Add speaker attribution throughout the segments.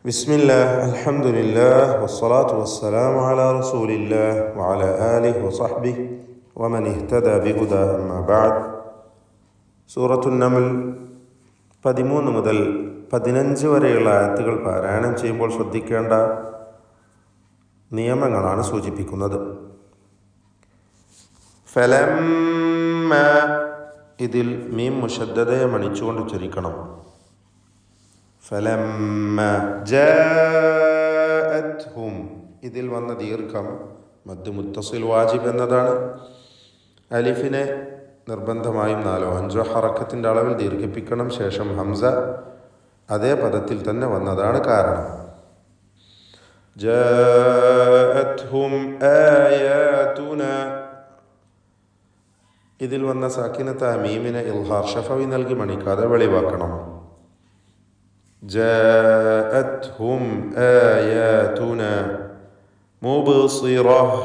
Speaker 1: ബിസ്മില്ലാഹ് അൽഹംദുലില്ലാഹ് വസ്സലാത്തു വസ്സലാമു അലാ റസൂലില്ലാഹ് വഅലാ ആലിഹി വസഹ്ബിഹി വമൻ ഇഹ്തദാ ബിഹുദാ അമ്മാ ബഅദ്. സൂറത്തുൻ നംൽ 13 മുതൽ 15 വരെയുള്ള ആയത്തുകൾ പാരായണം ചെയ്യുമ്പോൾ ശ്രദ്ധിക്കേണ്ട നിയമങ്ങളാണ് സൂചിപ്പിക്കുന്നത്. ഫലമ്മ, ഇതിൽ മീം മുശദ്ദദയെ മണിച്ചുകൊണ്ട് ഉച്ചരിക്കണം. ഫലമ്മ ജാഅത്ഹും, ഇതിൽ വന്ന ദീർഘം മദ് മുത്തസിൽ വാജിബ് എന്നതാണ്. അലിഫിനെ നിർബന്ധമായും 4-5 ഹറക്കത്തിൻ്റെ അളവിൽ ദീർഘിപ്പിക്കണം. ശേഷം ഹംസ അതേ പദത്തിൽ തന്നെ വന്നതാണ് കാരണം. ജാഅത്ഹും ആയാതുന, ഇതിൽ വന്ന സാക്കിനത്ത മീമിനെ ഇൽഹാർ ഷഫവി നൽകി മണിക്കാതെ വെളിവാക്കണം. ജാഅത്ഹും ആയാതുന മുബ്സിറഹ്,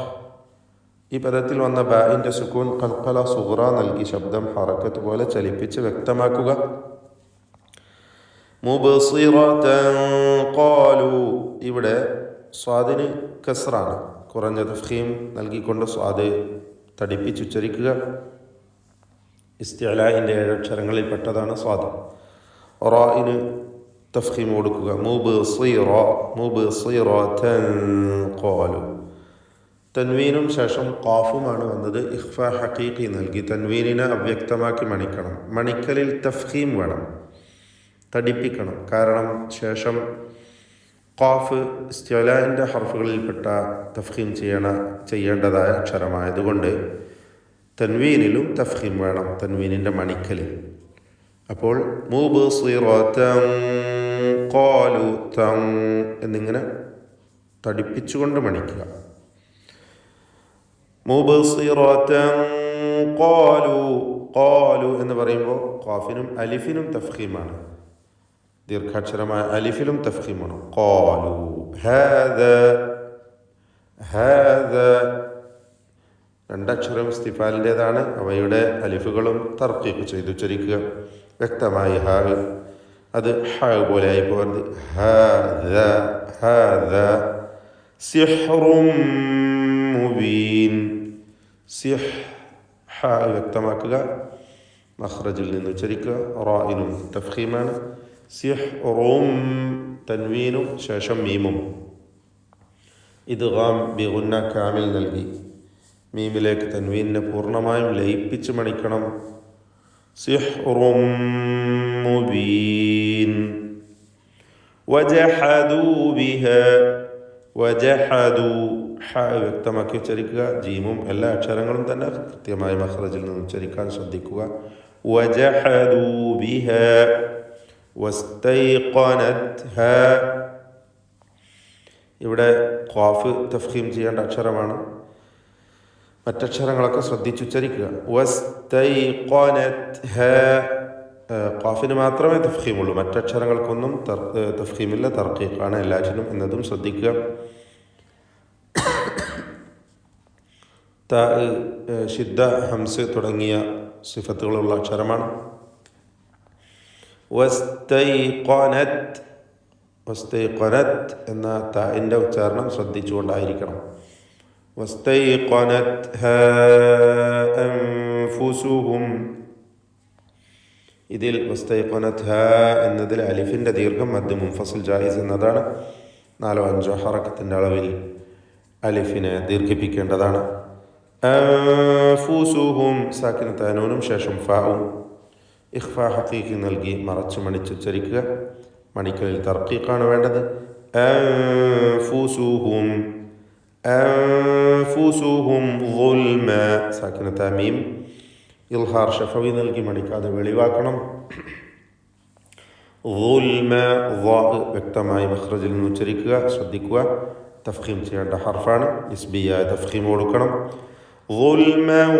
Speaker 1: ഈ പദത്തിൽ വന്ന ബാഇൻ്റെ സുക്കൂൻ ഖൽഖല സുഗ്റ നൽകി ശബ്ദം ഹറക്കത്ത് പോലെ ചലിപ്പിച്ച് വ്യക്തമാക്കുക. മുബ്സിറതൻ ഖാലു, ഇവിടെ സ്വാദിന് കസ്റാണ്, കുറഞ്ഞ തഫ്ഖീം നൽകിക്കൊണ്ട് സ്വാദ് തടിപ്പിച്ചുച്ചരിക്കുക. ഇസ്തിഅലാഇൻ്റെ 7 അക്ഷരങ്ങളിൽ പെട്ടതാണ് സ്വാദ്. റാഇന് തഫ്ഖീം കൊടുക്കുക. മുബ്സിറ മുബ്സിറതൻ ഖാലു. തൻവീനും ശേഷം ഖാഫുമാണ് വന്നത്. ഇഖ്ഫാ ഹഖീഖി നൽകി തൻവീനിനെ അവ്യക്തമാക്കി മണിക്കണം. മണിക്കലിൽ തഫ്ഖീം വേണം, തടിപ്പിക്കണം. കാരണം ശേഷം ഖാഫ് ഇസ്തിഅലാഇൻ്റെ ഹർഫുകളിൽപ്പെട്ട തഫ്ഖീം ചെയ്യേണ്ടതായ അക്ഷരമായതുകൊണ്ട് തൻവീനിലും തഫ്ഖീം വേണം, തൻവീനിൻ്റെ മണിക്കലിൽ. അപ്പോൾ മുബ്സിറതൻ ഖാലു തൻ എന്നിങ്ങനെ തടിപ്പിച്ചുകൊണ്ട് മണിക്കുക. മുബ്സിറതൻ ഖാലു, ഖാലു എന്ന് പറയുമ്പോൾ ഖാഫിനും അലിഫിനും തഫ്ഖീമാണ്, ദീർഘാക്ഷരമായ അലിഫിലും തഫ്ഖീമാണ്. ഖാലു ഹാദ, ഹാദ 2 അക്ഷരം ഇസ്തിഫാലിൻ്റെതാണ്. അവയുടെ അലിഫുകളും തർക്കീഖ് ചെയ്തു ഉച്ചരിക്കുക. വ്യക്തമായി ഹാ, അത് ഹ പോലെ ആയി പോകരുത്. ഹാദ ഹാദ സിഹ്റും മുബീൻ, സിഹ് ഹ വ്യക്തമാക്കുക, മഖ്റജിൽ നിന്ന് ഉച്ചരിക്കുക. റാഇനും തഫ്ഖീമാണ്. സിഹ്റും തൻവീനും ശേഷം മീമും. ഇദ്ഗാം ബിഗുന്ന കാമിൽ നൽകി മീമിലേക്ക് തൻവീനിനെ പൂർണ്ണമായും ലയിപ്പിച്ച് മണിക്കണം. സിഹ്റും മുബീൻ. വജഹദൂ ബിഹാ, വജഹദൂ ഹ വ്യക്തമാക്കി ഉച്ചരിക്കുക. ജീമും എല്ലാ അക്ഷരങ്ങളും തന്നെ കൃത്യമായി മഖ്റജിൽ നിന്ന് ഉച്ചരിക്കാൻ ശ്രദ്ധിക്കുക. വജഹദൂ ബിഹാ വസ്തൈഖനത്ഹാ, ഇവിടെ ഖാഫ് തഫ്ഖീം ചെയ്യേണ്ട അക്ഷരമാണ്. മറ്റക്ഷരങ്ങളൊക്കെ ശ്രദ്ധിച്ചുച്ചരിക്കുക. വസ്തൈഖനത്ഹാ, ഖാഫിന് മാത്രമേ തഫ്ഖീമുള്ളൂ, മറ്റക്ഷരങ്ങൾക്കൊന്നും തഫ്ഖീമില്ല, തർക്കീഖാണ് എല്ലാറ്റിനും എന്നതും ശ്രദ്ധിക്കുക. ത, ഷിദ്ദ, ഹംസ് തുടങ്ങിയ സിഫത്തുകളുള്ള അക്ഷരമാണ്. വസ്തൈഖനത്, വസ്തൈഖനത് എന്ന താഇൻ്റെ ഉച്ചാരണം ശ്രദ്ധിച്ചുകൊണ്ടായിരിക്കണം. വസ്തൈഖനത്ഹാ അൻഫുസുഹും, ഇതിൽ വസ്തൈഖനത്ഹാ എന്നതിൽ അലിഫിൻ്റെ ദീർഘം മദ് മുൻഫസിൽ ജായിസ് എന്നതാണ്. 4-5 ഹറക്കത്തിൻ്റെ അളവിൽ അലിഫിനെ ദീർഘിപ്പിക്കേണ്ടതാണ്. അൻഫുസുഹും സാക്കിനത്തായ നൂനും ശേഷം ഫാഉം ഇഖ്ഫാ ഹഖീഖി നൽകി മറച്ച് മണിച്ചുച്ചരിക്കുക. മണിക്കലിൽ തർക്കീഖാണ് വേണ്ടത്. അൻഫുസുഹും, അൻഫുസുഹും ഗുൽമ, സാക്കിനത്തായ മീം ഇൽഹാർ ഷഫവി നൽകി മണിക്കാതെ വെളിവാക്കണം. ഗുൽമ വ്യക്തമായി മഖ്റജിൽ നിന്ന് ഉച്ചരിക്കുക, ശ്രദ്ധിക്കുക. തഫ്ഖീം ചെയ്യേണ്ട ഹർഫാണ്, നിസ്ബിയായ തഫ്ഖീം കൊടുക്കണം. ഗുൽമൻ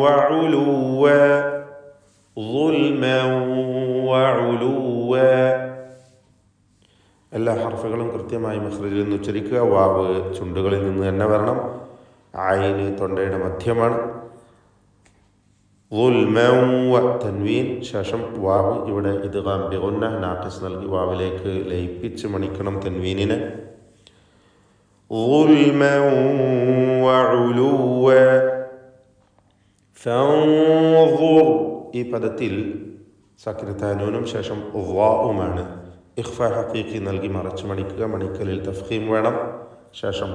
Speaker 1: വഉലുവ, ഗുൽമൻ വഉലുവ, എല്ലാ ഹർഫുകളും കൃത്യമായി മഖ്റജിൽ നിന്ന് ഉച്ചരിക്കുക. വാവ് ചുണ്ടുകളിൽ നിന്ന് തന്നെ വരണം. ഐന് തൊണ്ടയുടെ മധ്യമാണ്. ളുൽമൻ വ തൻവീൻ ശേഷം വാവ് ഇവിടെ ഇദ്ഗാം ബിഗുന്ന നാഖിസ് നൽകി വാവിലേക്ക് ലയിപ്പിച്ച് മണിക്കണം തൻവീനിനെ. ളുൽമൻ വഉലുവ ഫൻദുർ ഈ പദത്തിൽ സാക്കിനത്തായ നൂനും ശേഷം ളാഉമാണ്. ഇഖ്ഫാ ഹഖീഖി നൽകി മറച്ച് മണിക്കുക. മണിക്കലിൽ തഫ്ഖീം വേണം. ശേഷം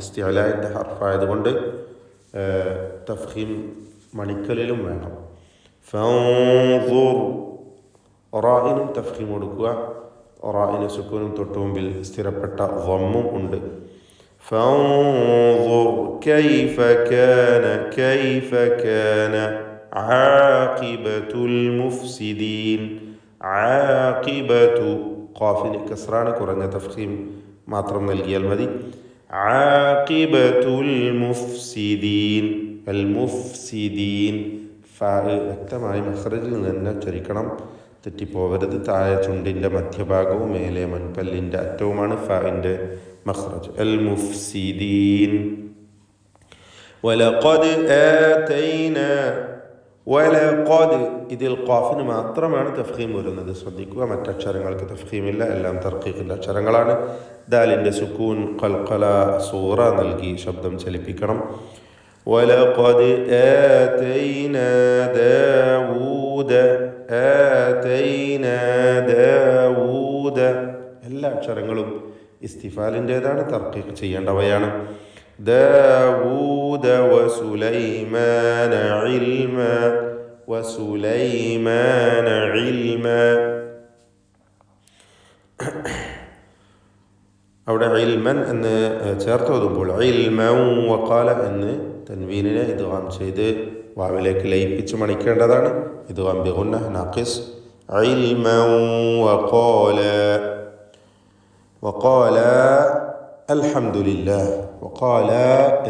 Speaker 1: ഇസ്തിഅലാഇന്റെ ഹർഫായതുകൊണ്ട് തഫ്ഖീം മണിക്കലിലും വേണം. ഫൻദുർ റാഇനും തഫ്ഖീം കൊടുക്കുക. റാഇന് സുക്കൂനും തൊട്ടു മുമ്പിൽ സ്ഥിരപ്പെട്ട ളമ്മും ഉണ്ട്. ഫൻദുർ കൈഫ കാന ആഖിബത്തുൽ മുഫ്സിദീൻ. ആഖിബത്തു ഖാഫിന് കസ്റാണ്, കുറഞ്ഞ തഫ്ഖീം മാത്രം നൽകിയാൽ മതി. ആഖിബത്തുൽ മുഫ്സിദീൻ അൽ മുഫ്സിദീൻ വ്യക്തമായി മഖ്റജിൽ നിന്ന് ഉച്ചരിക്കണം, തെറ്റിപ്പോവരുത്. താഴെ ചുണ്ടിൻ്റെ മധ്യഭാഗവും മേലെ മൻപല്ലിൻ്റെ അറ്റവുമാണ് ഫാഇൻ്റെ മഖ്റജ്. അൽ മുഫ്സിദീൻ. വലഖദ് ആതൈനാ വലഖദ് ഇതിൽ ഖാഫിന് മാത്രമാണ് തഫ്ഖീം വരുന്നത്. ശ്രദ്ധിക്കുക, മറ്റക്ഷരങ്ങൾക്ക് തഫ്ഖീമില്ല, എല്ലാം തർഖീഖിൻ്റെ അക്ഷരങ്ങളാണ്. ദാലിൻ്റെ സുക്കൂൻ ഖൽഖല സൂറ നൽകി ശബ്ദം ചലിപ്പിക്കണം. വലഖദ് ആതൈനാ ദാവൂദ എല്ലാ അക്ഷരങ്ങളും ഇസ്തിഫാലിൻ്റേതാണ്, തർഖീഖ് ചെയ്യേണ്ടവയാണ്. ദാവൂദ വസുലൈമാന ഇൽമ അവിടെ ഇൽമൻ എന്ന് ചേർത്തോതുമ്പോൾ ഇൽമൻ വഖാല എന്ന് തൻവീനിനെ ഇദ്ഗാം ചെയ്ത് വാവിലേക്ക് ലയിപ്പിച്ച് മണിക്കേണ്ടതാണ്. ഇദ്ഗാം ബിഗുന്ന നാഖിസ്. ഇൽമൻ വഖാല അൽഹംദുലില്ലാഹ്. വഖാല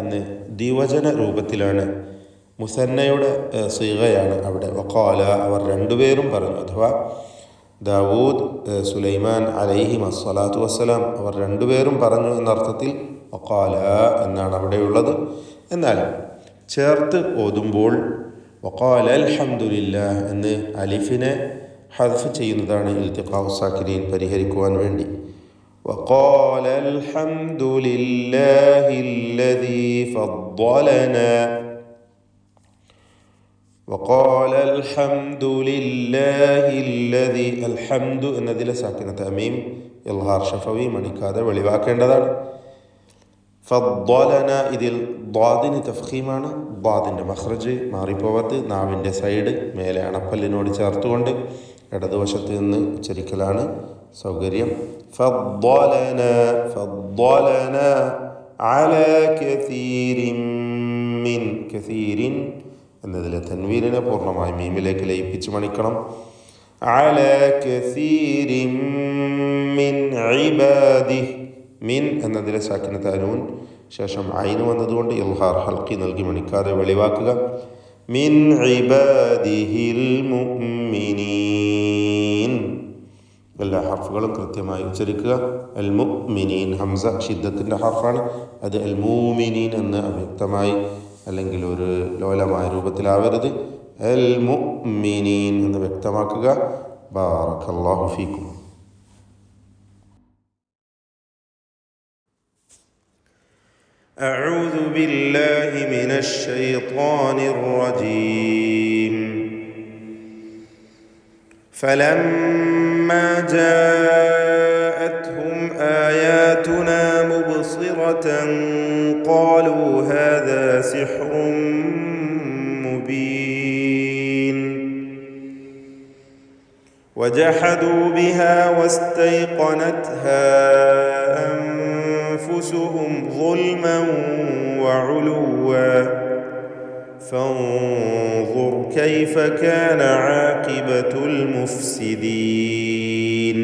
Speaker 1: എന്ന് ദ്വിവചന രൂപത്തിലാണ്, മുസന്നയുടെ സീഗയാണ് അവിടെ. വഖാല അവർ രണ്ടുപേരും പറഞ്ഞു, അഥവാ ദാവൂദ് സുലൈമാൻ അലൈഹിം അസ്സലാത്തു വസ്സലാം അവർ രണ്ടുപേരും പറഞ്ഞു എന്നർത്ഥത്തിൽ വഖാല എന്നാണ് അവിടെയുള്ളത്. എന്നാൽ ചേർത്ത് ഓതുമ്പോൾ വഖാല അൽഹംദുലില്ലാഹ് എന്ന് അലിഫിനെ ഹദ്ഫ് ചെയ്യുന്നതാണ് ഇൽതിഖാഉ സാക്കിനീൻ പരിഹരിക്കുവാൻ വേണ്ടി. وقال الحمد لله الذي فضلنا وقال الحمد لله الذي الحمد എന്നതിൽ സാക്കിനത്ത് അമീം ഇൽഹാർ ഷഫവി മണിക്കാതെ വെളിവാക്കേണ്ടതാണ്. ഫദ്ദലന ഇതിൽ ദ്വാദിന് തഫ്ഖീമാണ്. ദ്വാദിൻ്റെ മഖ്റജ് മാറിപ്പോവരുത്. നാവിൻ്റെ സൈഡ് മേലെ അണപ്പല്ലിനോട് ചേർത്തുകൊണ്ട് ഇടതുവശത്ത് നിന്ന് ഉച്ചരിക്കലാണ് സൗകര്യം. ഫദ്ദലന അലാ കസീരിൻ എന്നതിലെ തൻവീനിനെ പൂർണ്ണമായി മീമിലേക്ക് ലയിപ്പിച്ച് മണിക്കണം. അലാ കസീരിൻ മിൻ ഇബാദിഹി മിൻ എന്നതിലെ സാക്കിനത്ത് അനൂൻ ശേഷം ഐന് വന്നതുകൊണ്ട് ഇൽഹാർ ഹൽക്കി നൽകി മണിക്കാതെ വെളിവാക്കുക. മിൻ ഇബാദിഹിൽ മുഅ്മിനീൻ എല്ലാ ഹർഫുകളും കൃത്യമായി ഉച്ചരിക്കുക. അൽ മുഅ്മിനീൻ ഹംസ ഷിദ്ദത്തിൻ്റെ ഹർഫാണ്. അത് അൽ മുഅ്മിനീൻ എന്ന് അവ്യക്തമായി അല്ലെങ്കിൽ ഒരു ലോലമായ രൂപത്തിലാവരുത്. അൽ മുഅ്മിനീൻ എന്ന് വ്യക്തമാക്കുക. ബാറക്കല്ലാഹു ഫീക്കും. أعوذ بالله من الشيطان الرجيم. فلما جاءتهم آياتنا مبصرة قالوا هذا سحر مبين وجحدوا بها واستيقنتها أنفسهم ظلما وعلوا فانظر كيف كان عاقبة المفسدين.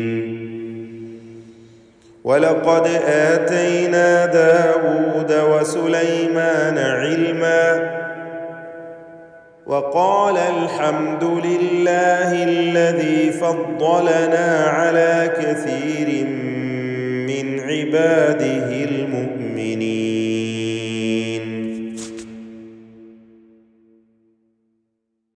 Speaker 1: ولقد آتينا داود وسليمان علما وقال الحمد لله الذي فضلنا على كثير من عباده المؤمنين